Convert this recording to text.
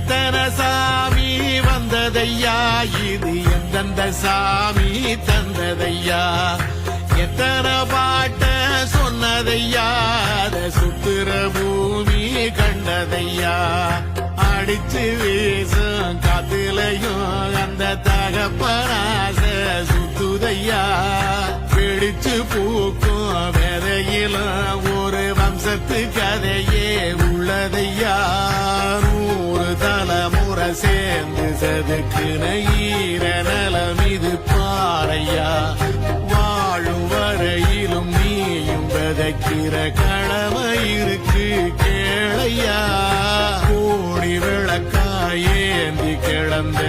எத்தனை சாமி வந்ததையா, இது எந்தெந்த சாமி தந்ததையா, எத்தனை பாட்ட சொன்னதையா, அத சுத்துற பூமி கண்டதையா, அடிச்சு வீசும் காத்துலையும் அந்த தகப்பனாச சுத்துதையா, பிடிச்சு பூக்கும் விதையிலும் ஒரு வம்சத்து கதையே உள்ளதையா, 100 தலைமுறை சேர்ந்து சதுக்குன ஈர நலம் இது பாறையா, வாழும் வரையிலும் நீயும் விதைக்கிற கடமை இருக்கு கேளையா, கோடி விளக்காயேந்தி கிடந்த